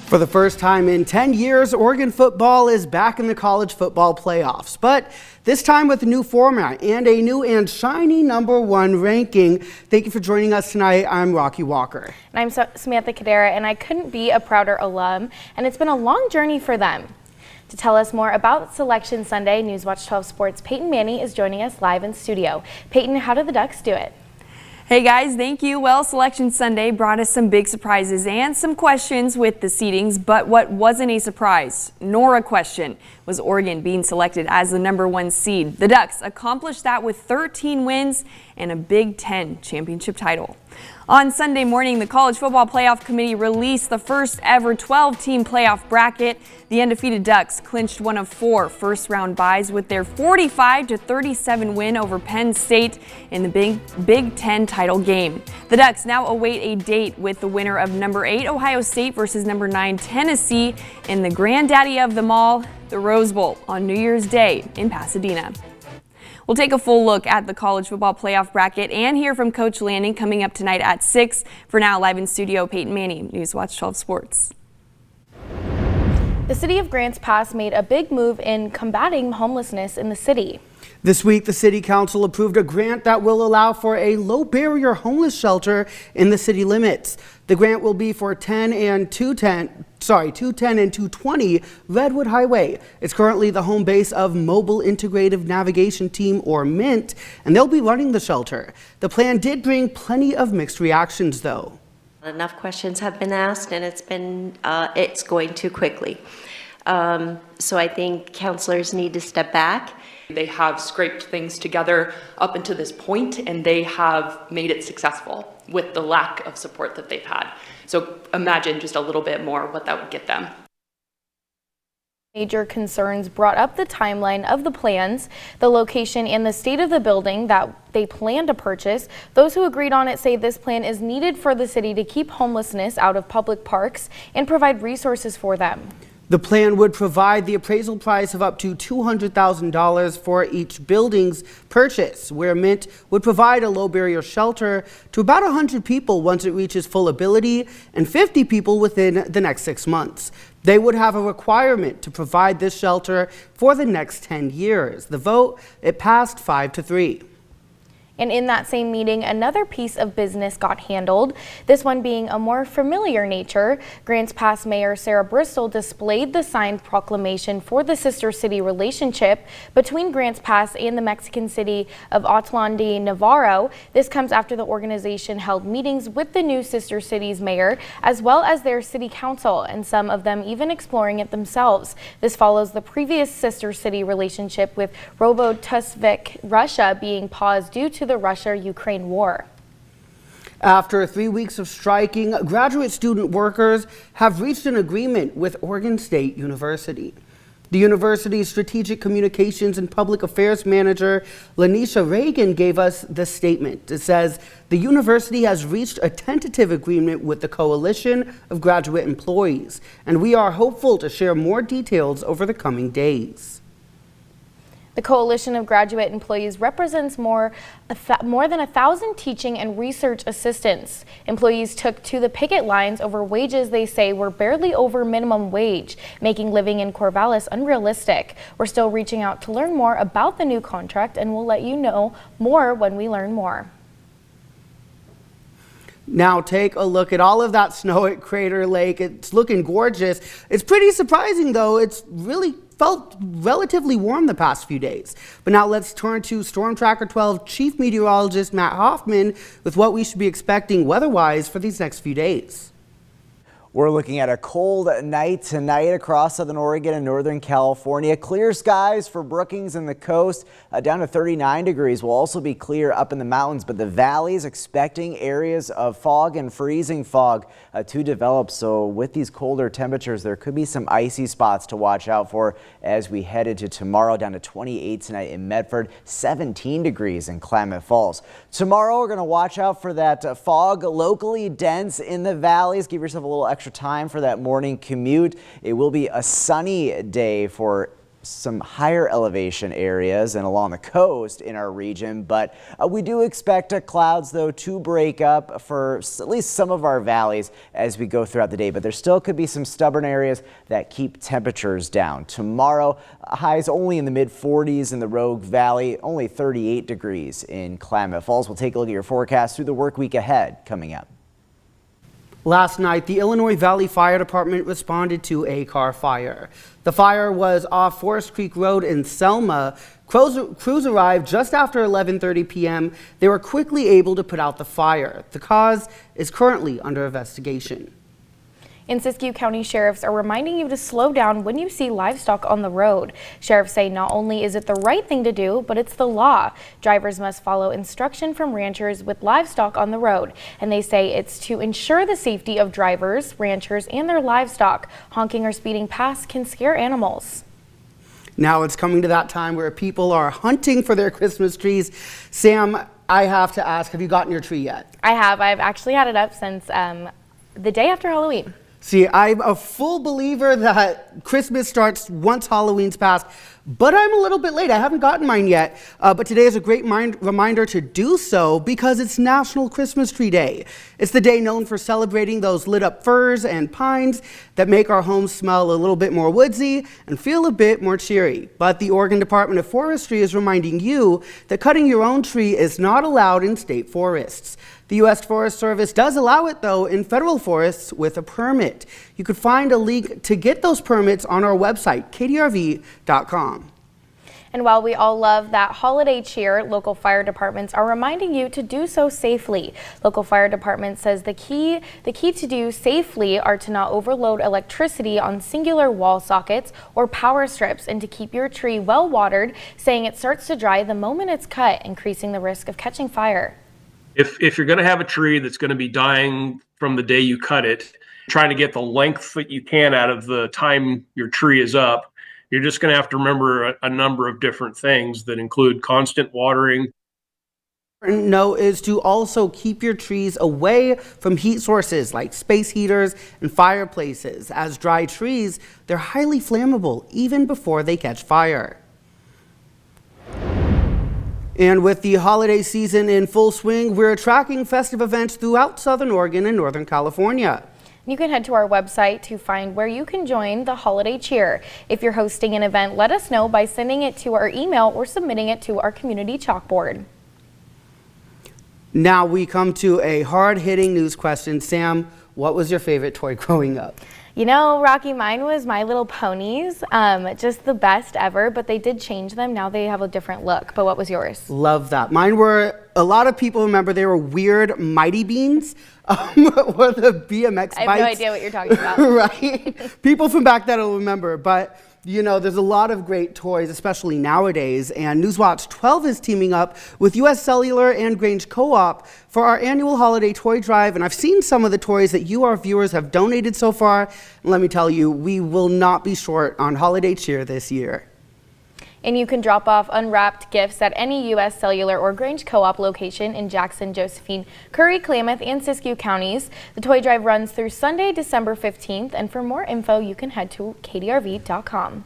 For the first time in 10 years, Oregon football is back in the college football playoffs, but this time with a new format and a new and shiny #1 ranking. Thank you for joining us tonight. I'm Rocky Walker. And I'm Samantha Kadera, and I couldn't be a prouder alum, and it's been a long journey for them. To tell us more about Selection Sunday, NewsWatch12 Sports' Peyton Manny is joining us live in studio. Peyton, how did the Ducks do it? Hey guys, thank you. Well, Selection Sunday brought us some big surprises and some questions with the seedings, but what wasn't a surprise, nor a question, was Oregon being selected as the #1 seed. The Ducks accomplished that with 13 wins and a Big Ten championship title. On Sunday morning, the College Football Playoff Committee released the first ever 12-team playoff bracket. The undefeated Ducks clinched one of 4 first-round byes with their 45-37 win over Penn State in the Big Ten title game. The Ducks now await a date with the winner of #8 Ohio State versus #9 Tennessee in the granddaddy of them all, the Rose Bowl, on New Year's Day in Pasadena. We'll take a full look at the college football playoff bracket and hear from Coach Lanning coming up tonight at 6. For now, live in studio, Peyton Manny, NewsWatch12 Sports. The city of Grants Pass made a big move in combating homelessness in the city. This week, the City Council approved a grant that will allow for a low-barrier homeless shelter in the city limits. The grant will be for 210 and 220 Redwood Highway. It's currently the home base of Mobile Integrative Navigation Team, or MINT, and they'll be running the shelter. The plan did bring plenty of mixed reactions, though. Enough questions have been asked, and it's going too quickly. So I think counselors need to step back. They have scraped things together up until this point, and they have made it successful with the lack of support that they've had. So imagine just a little bit more what that would get them. Major concerns brought up the timeline of the plans, the location, and the state of the building that they plan to purchase. Those who agreed on it say this plan is needed for the city to keep homelessness out of public parks and provide resources for them. The plan would provide the appraisal price of up to $200,000 for each building's purchase, where MINT would provide a low-barrier shelter to about 100 people once it reaches full ability and 50 people within the next 6 months. They would have a requirement to provide this shelter for the next 10 years. The vote, it passed 5-3. And in that same meeting, another piece of business got handled, this one being a more familiar nature. Grants Pass Mayor Sarah Bristol displayed the signed proclamation for the sister city relationship between Grants Pass and the Mexican city of Atlan de Navarro. This comes after the organization held meetings with the new sister city's mayor, as well as their city council, and some of them even exploring it themselves. This follows the previous sister city relationship with Robotusvik, Russia, being paused due to the Russia-Ukraine war. After 3 weeks of striking, graduate student workers have reached an agreement with Oregon State University. The university's Strategic Communications and Public Affairs Manager, Lanisha Reagan, gave us this statement. It says, the university has reached a tentative agreement with the Coalition of Graduate Employees, and we are hopeful to share more details over the coming days. The Coalition of Graduate Employees represents more than 1,000 teaching and research assistants. Employees took to the picket lines over wages they say were barely over minimum wage, making living in Corvallis unrealistic. We're still reaching out to learn more about the new contract, and we'll let you know more when we learn more. Now take a look at all of that snow at Crater Lake. It's looking gorgeous. It's pretty surprising, though. It's really felt relatively warm the past few days. But now let's turn to Storm Tracker 12 Chief Meteorologist Matt Hoffman with what we should be expecting weather-wise for these next few days. We're looking at a cold night tonight across southern Oregon and northern California. Clear skies for Brookings and the coast, down to 39 degrees. Will also be clear up in the mountains, but the valleys expecting areas of fog and freezing fog to develop. So with these colder temperatures, there could be some icy spots to watch out for as we head into tomorrow. Down to 28 tonight in Medford, 17 degrees in Klamath Falls. Tomorrow, we're going to watch out for that fog, locally dense in the valleys. Give yourself a little extra time for that morning commute. It will be a sunny day for some higher elevation areas and along the coast in our region, but we do expect clouds though to break up for at least some of our valleys as we go throughout the day, but there still could be some stubborn areas that keep temperatures down. Tomorrow, highs only in the mid 40s in the Rogue Valley, only 38 degrees in Klamath Falls. We'll take a look at your forecast through the work week ahead coming up. Last night, the Illinois Valley Fire Department responded to a car fire. The fire was off Forest Creek Road in Selma. Crews arrived just after 11:30 p.m. They were quickly able to put out the fire. The cause is currently under investigation. And Siskiyou County sheriffs are reminding you to slow down when you see livestock on the road. Sheriffs say not only is it the right thing to do, but it's the law. Drivers must follow instruction from ranchers with livestock on the road. And they say it's to ensure the safety of drivers, ranchers, and their livestock. Honking or speeding past can scare animals. Now it's coming to that time where people are hunting for their Christmas trees. Sam, I have to ask, have you gotten your tree yet? I have. I've actually had it up since the day after Halloween. See, I'm a full believer that Christmas starts once Halloween's passed, but I'm a little bit late. I haven't gotten mine yet, but today is a great reminder to do so because it's National Christmas Tree Day. It's the day known for celebrating those lit up firs and pines that make our homes smell a little bit more woodsy and feel a bit more cheery. But the Oregon Department of Forestry is reminding you that cutting your own tree is not allowed in state forests. The U.S. Forest Service does allow it, though, in federal forests with a permit. You could find a link to get those permits on our website, kdrv.com. And while we all love that holiday cheer, local fire departments are reminding you to do so safely. Local fire department says the key to do safely are to not overload electricity on singular wall sockets or power strips and to keep your tree well watered, saying it starts to dry the moment it's cut, increasing the risk of catching fire. If you're going to have a tree that's going to be dying from the day you cut it, trying to get the length that you can out of the time your tree is up, you're just going to have to remember a number of different things that include constant watering. Note is to also keep your trees away from heat sources like space heaters and fireplaces. As dry trees, they're highly flammable even before they catch fire. And with the holiday season in full swing, we're tracking festive events throughout Southern Oregon and Northern California. You can head to our website to find where you can join the holiday cheer. If you're hosting an event, let us know by sending it to our email or submitting it to our community chalkboard. Now we come to a hard-hitting news question. Sam, what was your favorite toy growing up? You know, Rocky, mine was My Little Ponies, just the best ever, but they did change them. Now they have a different look. But what was yours? Love that. Mine were, a lot of people remember they were weird Mighty Beans, or the BMX bikes. I have no idea what you're talking about. Right? People from back then will remember, but you know, there's a lot of great toys, especially nowadays, and NewsWatch12 is teaming up with U.S. Cellular and Grange Co-op for our annual holiday toy drive, and I've seen some of the toys that you, our viewers, have donated so far, and let me tell you, we will not be short on holiday cheer this year. And you can drop off unwrapped gifts at any U.S. Cellular or Grange Co-op location in Jackson, Josephine, Curry, Klamath, and Siskiyou counties. The toy drive runs through Sunday, December 15th, and for more info, you can head to kdrv.com.